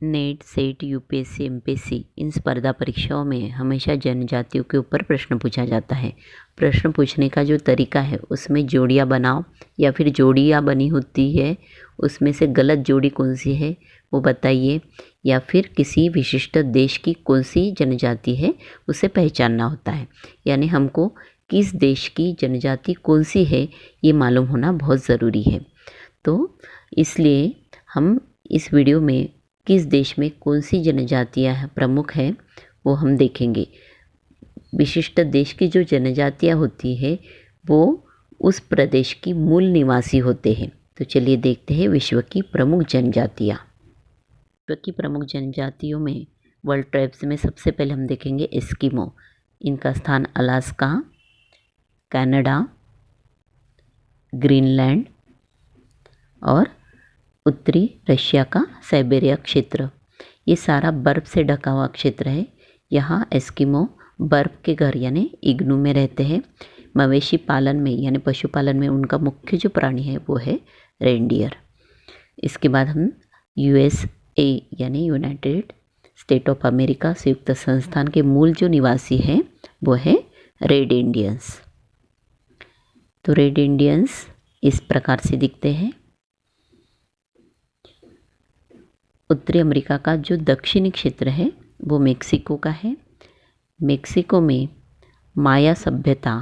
Net, set, UPSC, MPSC इन स्पर्धा परीक्षाओं में हमेशा जनजातियों के ऊपर प्रश्न पूछा जाता है। प्रश्न पूछने का जो तरीका है उसमें जोड़ियाँ बनाओ या फिर जोड़ियाँ बनी होती है उसमें से गलत जोड़ी कौन सी है वो बताइए, या फिर किसी विशिष्ट देश की कौन सी जनजाति है उसे पहचानना होता है। यानी हमको किस देश की जनजाति कौन सी है ये मालूम होना बहुत ज़रूरी है। तो इसलिए हम इस वीडियो में किस देश में कौन सी जनजातियाँ प्रमुख हैं वो हम देखेंगे। विशिष्ट देश की जो जनजातियाँ होती है वो उस प्रदेश की मूल निवासी होते हैं। तो चलिए देखते हैं विश्व की प्रमुख जनजातियाँ। विश्व की प्रमुख जनजातियों में वर्ल्ड ट्राइब्स में सबसे पहले हम देखेंगे एस्किमो। इनका स्थान अलास्का, कनाडा, ग्रीनलैंड और उत्तरी रशिया का साइबेरिया क्षेत्र, ये सारा बर्फ़ से ढका हुआ क्षेत्र है। यहाँ एस्किमो बर्फ़ के घर यानी इग्नू में रहते हैं। मवेशी पालन में यानी पशुपालन में उनका मुख्य जो प्राणी है वो है रेंडियर। इसके बाद हम यूएसए यानी यूनाइटेड स्टेट ऑफ अमेरिका संयुक्त संस्थान के मूल जो निवासी हैं वो है रेड इंडियंस। तो रेड इंडियंस इस प्रकार से दिखते हैं। उत्तरी अमेरिका का जो दक्षिणी क्षेत्र है वो मेक्सिको का है। मेक्सिको में माया सभ्यता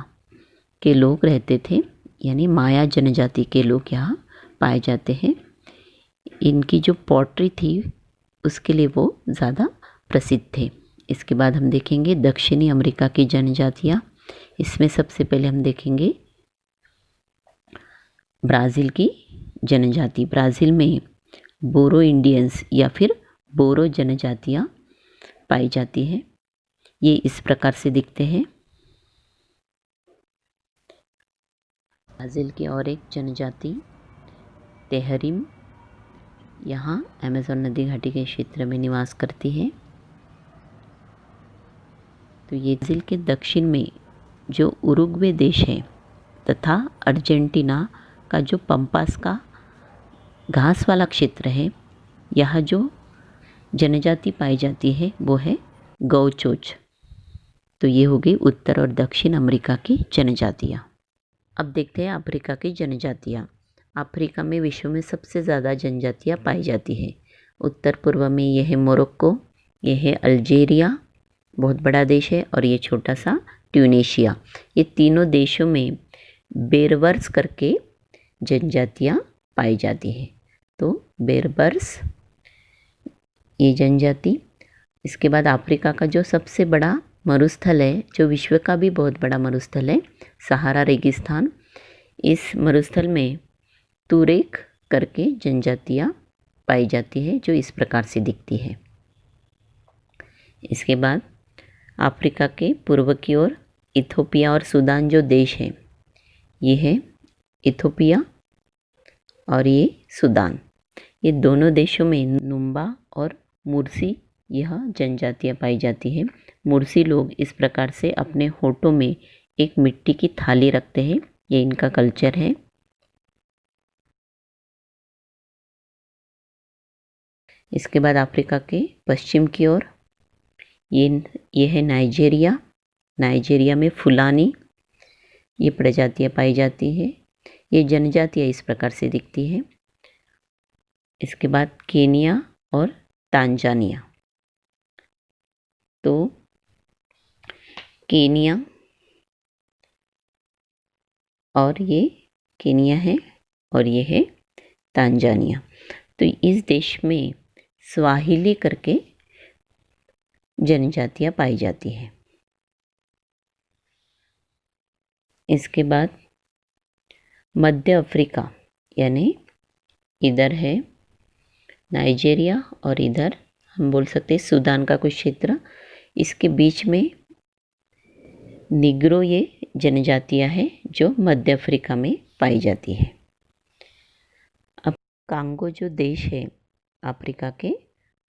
के लोग रहते थे, यानी माया जनजाति के लोग यहाँ पाए जाते हैं। इनकी जो पॉटरी थी उसके लिए वो ज़्यादा प्रसिद्ध थे। इसके बाद हम देखेंगे दक्षिणी अमेरिका की जनजातियाँ। इसमें सबसे पहले हम देखेंगे ब्राज़ील की जनजाति। ब्राज़ील में बोरो इंडियंस या फिर बोरो जनजातियाँ पाई जाती हैं। ये इस प्रकार से दिखते हैं। ब्राज़ील की और एक जनजाति तेहरिम यहाँ अमेज़न नदी घाटी के क्षेत्र में निवास करती है। तो ये ब्राज़ील के दक्षिण में जो उरुग्वे देश है तथा अर्जेंटीना का जो पंपास का घास वाला क्षेत्र है, यहाँ जो जनजाति पाई जाती है वो है गौचोच। तो ये हो गई उत्तर और दक्षिण अमेरिका की जनजातियाँ। अब देखते हैं अफ्रीका की जनजातियाँ। अफ्रीका में विश्व में सबसे ज़्यादा जनजातियाँ पाई जाती है। उत्तर पूर्व में ये है मोरक्को, ये है अल्जीरिया, बहुत बड़ा देश है, और ये छोटा सा ट्यूनीशिया। ये तीनों देशों में बेरबर्स करके जनजातियाँ पाई जाती हैं। तो बेरबर्स ये जनजाति। इसके बाद अफ्रीका का जो सबसे बड़ा मरुस्थल है, जो विश्व का भी बहुत बड़ा मरुस्थल है, सहारा रेगिस्तान, इस मरुस्थल में तुरेक करके जनजातियाँ पाई जाती है जो इस प्रकार से दिखती है। इसके बाद अफ्रीका के पूर्व की ओर इथोपिया और सूडान जो देश है, ये है इथोपिया और ये सूडान। ये दोनों देशों में नुम्बा और मुर्सी यह जनजातियाँ पाई जाती हैं। मुर्सी लोग इस प्रकार से अपने होठों में एक मिट्टी की थाली रखते हैं, ये इनका कल्चर है। इसके बाद अफ्रीका के पश्चिम की ओर ये है नाइजीरिया। नाइजीरिया में फुलानी ये प्रजातियाँ पाई जाती हैं। ये जनजातियाँ इस प्रकार से दिखती हैं। इसके बाद केनिया और तांजानिया। तो केनिया और ये केनिया है और ये है तांजानिया। तो इस देश में स्वाहिली करके जनजातियाँ पाई जाती हैं। इसके बाद मध्य अफ्रीका, यानी इधर है नाइजीरिया और इधर हम बोल सकते हैं सूडान का कुछ क्षेत्र, इसके बीच में निग्रो ये जनजातियाँ हैं जो मध्य अफ्रीका में पाई जाती है। अब कांगो जो देश है अफ्रीका के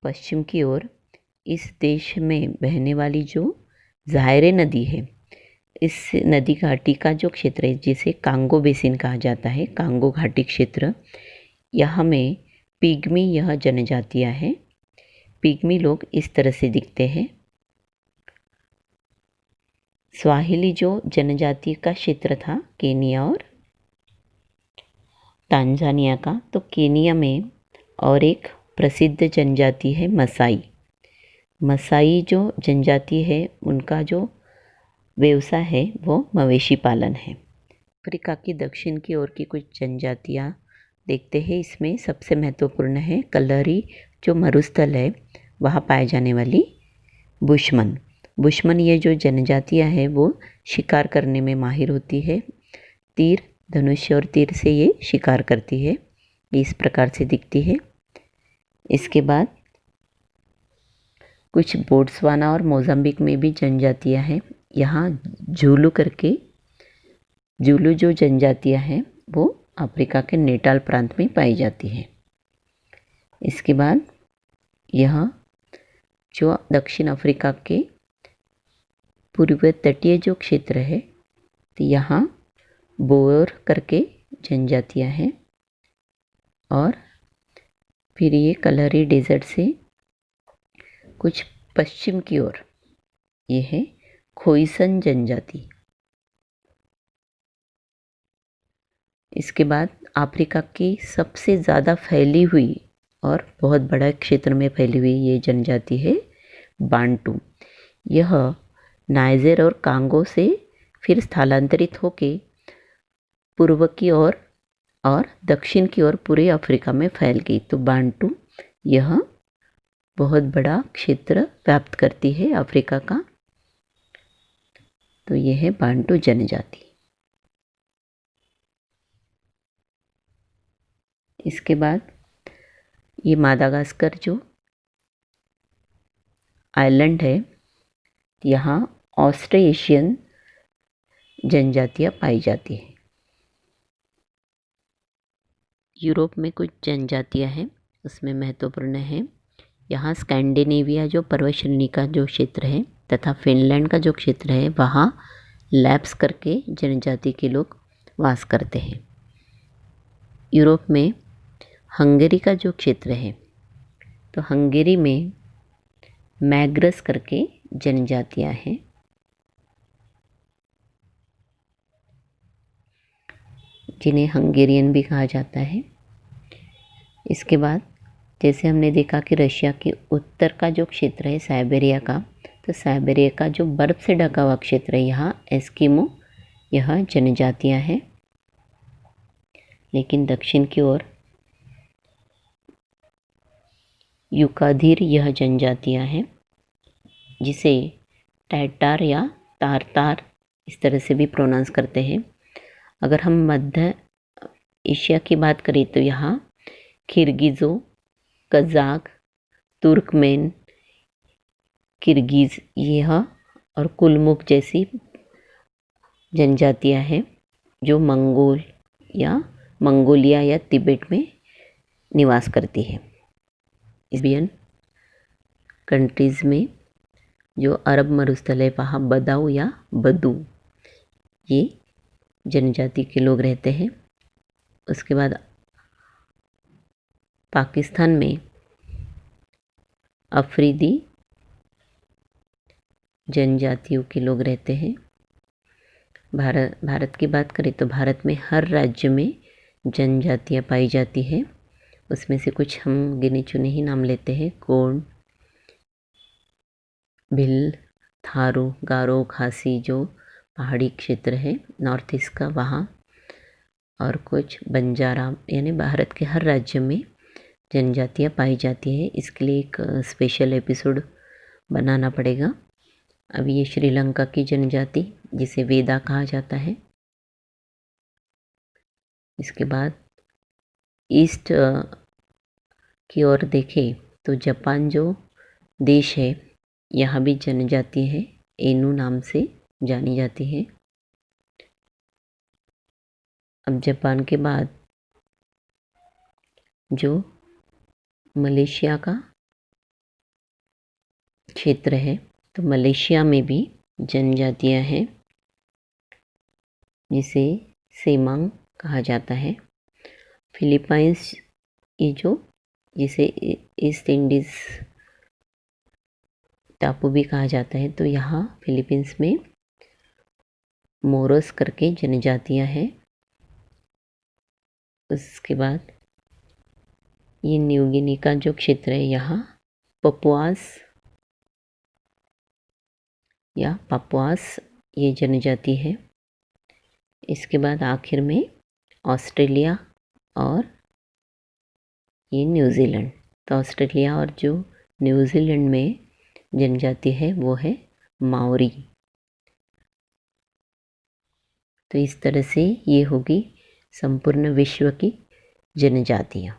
पश्चिम की ओर, इस देश में बहने वाली जो ज़ायरे नदी है, इस नदी घाटी का जो क्षेत्र है जिसे कांगो बेसिन कहा जाता है, कांगो घाटी क्षेत्र, यहाँ में पिग्मी यह जनजातियाँ हैं। पिग्मी लोग इस तरह से दिखते हैं। स्वाहिली जो जनजाति का क्षेत्र था केनिया और तांजानिया का, तो केनिया में और एक प्रसिद्ध जनजाति है मसाई। मसाई जो जनजाति है उनका जो व्यवसाय है वो मवेशी पालन है। अफ्रीका की दक्षिण की ओर की कुछ जनजातियाँ देखते हैं। इसमें सबसे महत्वपूर्ण है कलहरी जो मरुस्थल है वहाँ पाए जाने वाली बुशमन। बुशमन ये जो जनजातियाँ हैं वो शिकार करने में माहिर होती है। तीर, धनुष और तीर से ये शिकार करती है। इस प्रकार से दिखती है। इसके बाद कुछ बोट्सवाना और मोज़ाम्बिक में भी जनजातियाँ हैं। यहाँ ज़ूलू करके, ज़ूलू जो जनजातियाँ हैं वो अफ्रीका के नेटाल प्रांत में पाई जाती हैं। इसके बाद यह जो दक्षिण अफ्रीका के पूर्व तटीय जो क्षेत्र है, तो यहाँ बोअर करके जनजातियाँ हैं। और फिर ये कलहरी डेजर्ट से कुछ पश्चिम की ओर ये है खोइसन जनजाति। इसके बाद अफ्रीका की सबसे ज़्यादा फैली हुई और बहुत बड़ा क्षेत्र में फैली हुई ये जनजाति है बांटू। यह नाइजर और कांगो से फिर स्थलांतरित होके पूर्व की ओर और दक्षिण की ओर पूरे अफ्रीका में फैल गई। तो बांटू यह बहुत बड़ा क्षेत्र व्याप्त करती है अफ्रीका का। तो यह है बांटू जनजाति। इसके बाद ये मादागास्कर जो आइलैंड है, यहाँ ऑस्ट्रेशियन जनजातियाँ पाई जाती हैं। यूरोप में कुछ जनजातियाँ हैं, उसमें महत्वपूर्ण है यहाँ स्कैंडिनेविया जो पर्वतश्रेणी का जो क्षेत्र है तथा फिनलैंड का जो क्षेत्र है वहाँ लैप्स करके जनजाति के लोग वास करते हैं। यूरोप में हंगरी का जो क्षेत्र है, तो हंगरी में मैग्रस करके जनजातियाँ हैं। जिन्हें हंगेरियन भी कहा जाता है। इसके बाद जैसे हमने देखा कि रशिया के उत्तर का जो क्षेत्र है साइबेरिया का, तो साइबेरिया का जो बर्फ़ से ढका हुआ क्षेत्र है यहाँ एस्किमो यह जनजातियाँ हैं। लेकिन दक्षिण की ओर युकाधीर यह जनजातियाँ हैं, जिसे टैटार या तारतार इस तरह से भी प्रोनाउंस करते हैं। अगर हम मध्य एशिया की बात करें तो यहाँ किर्गिज़ो, कज़ाक, तुर्कमेन, किर्गिज़ यह और कुलमुख जैसी जनजातियाँ हैं जो मंगोलिया या तिब्बत में निवास करती है। एशियन कंट्रीज़ में जो अरब मरुस्थल है वहाँ बदाऊ या बदू ये जनजाति के लोग रहते हैं। उसके बाद पाकिस्तान में अफरीदी जनजातियों के लोग रहते हैं। भारत की बात करें तो भारत में हर राज्य में जनजातियाँ पाई जाती है। उसमें से कुछ हम गिने चुने ही नाम लेते हैं। गोंड, भिल, थारू, गारो, खासी जो पहाड़ी क्षेत्र है नॉर्थ ईस्ट का वहाँ, और कुछ बंजारा, यानी भारत के हर राज्य में जनजातियाँ पाई जाती है। इसके लिए एक स्पेशल एपिसोड बनाना पड़ेगा। अब ये श्रीलंका की जनजाति जिसे वेदा कहा जाता है। इसके बाद ईस्ट की ओर देखें तो जापान जो देश है यहाँ भी जनजाति है, एनु नाम से जानी जाती है। अब जापान के बाद जो मलेशिया का क्षेत्र है, तो मलेशिया में भी जनजातियाँ हैं। जिसे सेमांग कहा जाता है। फिलीपाइंस ये जिसे ईस्ट इंडीज़ टापू भी कहा जाता है, तो यहाँ फिलीपींस में मोरोस करके जनजातियाँ हैं। उसके बाद ये न्यू गिनी का जो क्षेत्र है, यहाँ पपुआस या पापुआस ये जनजाति है। इसके बाद आखिर में ऑस्ट्रेलिया और ये न्यूज़ीलैंड। तो ऑस्ट्रेलिया और जो न्यूज़ीलैंड में जनजाति है वो है माओरी। तो इस तरह से ये होगी संपूर्ण विश्व की जनजातियाँ।